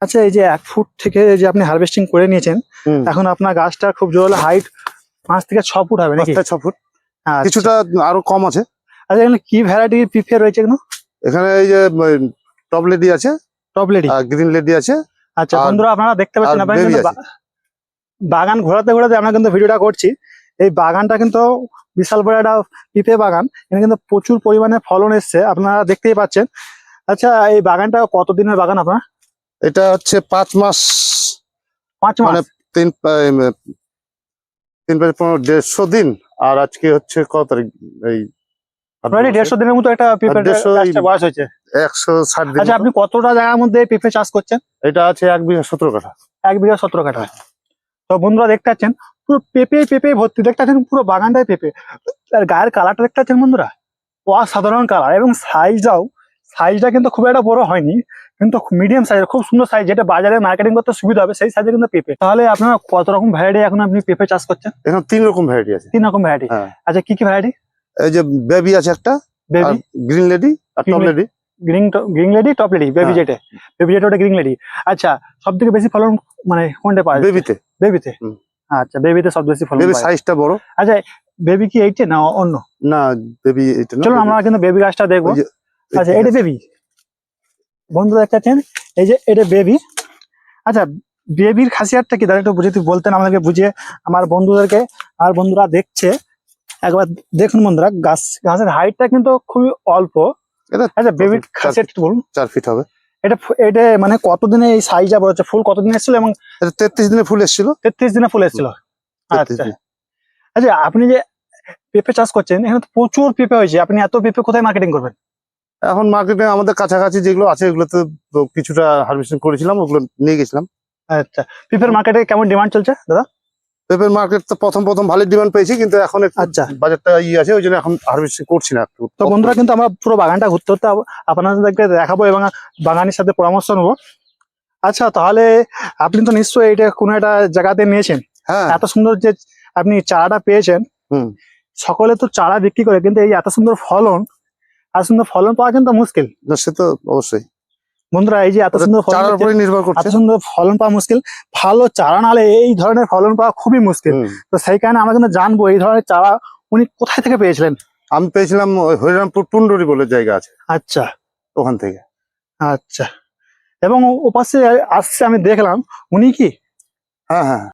আচ্ছা, এই যে 1 ফুট থেকে যে আপনি হারভেস্টিং করে নিয়েছেন, এখন আপনার গাছটা খুব জোর হাইট 5 থেকে 6 ফুট হবে নাকি? 6 ফুট, আচ্ছা। কিছুটা আরো কম আছে। আচ্ছা, এখানে কি ভ্যারাইটির পিঁপে রয়েছে এগুলো? এখানে এই যে টপ লেডি আছে, টপ লেডি আর গ্রিন লেডি আছে। আচ্ছা আর বন্ধুরা, আপনারা দেখতে পাচ্ছেন, আর আপনারা baby কিন্তু আছে। বাগান ঘোরাতে ঘোরাতে আমরা কিন্তু ভিডিওটা করছি। এই বাগানটা কিন্তু বিশাল বড় একটা পিঁপে বাগান, এখানে কিন্তু প্রচুর পরিমাণে ফলন এসছে, আপনারা দেখতেই পাচ্ছেন। আচ্ছা, এই বাগানটা কতদিনের বাগান আপনার? এটা হচ্ছে 5 মাস, 5 মাস মানে 3 150 দিন। আর আজকে হচ্ছে কত তারিখ? এই প্রায় 150 দিনের মতো একটা পেঁপে 150 বয়স হয়েছে। 160 দিন। আচ্ছা, আপনি কতটা জায়গার মধ্যে পেঁপে চাষ করছেন? এটা আছে 1 বিঘা 17 কাঠা। 1 বিঘা 17 কাঠা। তো বন্ধুরা দেখতে পাচ্ছেন পুরো পেঁপে ভর্তি, দেখতে পাচ্ছেন পুরো বাগানটাই পেঁপে। আর গায়ের কালারটা দেখতে পাচ্ছেন বন্ধুরা, অসাধারণ কালার, এবং সাইজটা কিন্তু খুব একটা বড় হয়নি, কিন্তু মিডিয়াম সাইজের, খুব সুন্দর সাইজ, যেটা বাজারে মার্কেটিং করতে সুবিধা হবে সেই সাইজে কিন্তু পেঁপে। তাহলে আপনারা কত রকম ভ্যারাইটি এখন আপনি পেঁপে চাষ করছেন? এখন 3 রকম ভ্যারাইটি আছে। 3 রকম ভ্যারাইটি। হ্যাঁ। আচ্ছা, কি কি ভ্যারাইটি? এই যে বেবি আছে একটা, বেবি, গ্রিন লেডি আর top lady. Green lady, top lady, baby যেটা, ওটা গ্রিন লেডি। আচ্ছা, সব থেকে বেশি ফলন মানে কোনটা পাওয়া যায়? বেবিতে। বেবিতে। আচ্ছা, বেবিতে সব বেশি ফলন বেবি পাওয়া যায়। সাইজটা বড়। আচ্ছা, বেবি কি এইটা না অন্য? না, বেবি এটা না। চলো আমরা কিন্তু বেবি গাছটা দেখবো। আচ্ছা, এটা বেবি। বন্ধুরা দেখতে পাচ্ছেন, এই যে এটা বেবি। আচ্ছা, বেবির খাসিয়াতটা কি, তাহলে একটু বুঝে বলতেন আমাদেরকে, বুঝিয়ে আমার বন্ধুদেরকে। আর বন্ধুরা দেখছে, একবার দেখুন বন্ধুরা, গাছের হাইটটা কিন্তু খুবই অল্প। আচ্ছা, বেবির খাসিয়াত একটু বলুন। 4 ফিট হবে। এটা মানে কতদিনে এই সাইজটা বড় হচ্ছে? ফুল কতদিন এসেছিল? এবং 33 দিনে ফুল এসেছিল। 33 দিনে ফুল এসেছিল। আচ্ছা। আচ্ছা, আপনি যে পেঁপে চাষ করছেন, এখানে তো প্রচুর পেঁপে হয়েছে, আপনি এত পেঁপে কোথায় মার্কেটিং করবেন? এখন মার্কেটে আমাদের কাছাকাছি যেগুলো আছে এগুলোতে কিছুটা হারভেস্টিং করেছিলাম, ওগুলো নিয়ে গেছিলাম। আচ্ছা, পেঁপের মার্কেটে কেমন ডিমান্ড চলছে দাদা? পেঁপের মার্কেট তো প্রথম ভালো ডিমান্ড পেয়েছি, কিন্তু এখন আচ্ছা, বাজারটা আছে, ওই জন্য এখন হারভেস্টিং করছি না। তো বন্ধুরা কিন্তু আমরা পুরো বাগানটা ঘুরতে আপনাদেরকে দেখাবো এবং বাগানের সাথে পরামর্শ নেবো। আচ্ছা, তাহলে আপনি তো নিশ্চয়ই এটা কোনো একটা জায়গাতে নিয়েছেন। হ্যাঁ। এত সুন্দর যে আপনি চারাটা পেয়েছেন, সকলে তো চারা বিক্রি করে, কিন্তু এই এত সুন্দর ফলন পাওয়া কিন্তু মুশকিল। সে তো অবশ্যই বন্ধুরা, এই যে এত সুন্দর ফলন, চারার উপরে নির্ভর করছে। এত সুন্দর ফলন পাওয়া মুশকিল, ভালো চারা নালে এই ধরনের ফলন পাওয়া খুবই মুশকিল। তো সেই কারণে আমরা কিন্তু জানবো এই ধরনের চারা উনি কোথায় থেকে পেয়েছিলেন। আমি পেয়েছিলাম হরিরামপুর পুন্ডরি বলে জায়গা আছে, আচ্ছা, ওখান থেকে। আচ্ছা, এবং ওপাশে আসছে আমি দেখলাম, উনি কি? হ্যাঁ হ্যাঁ।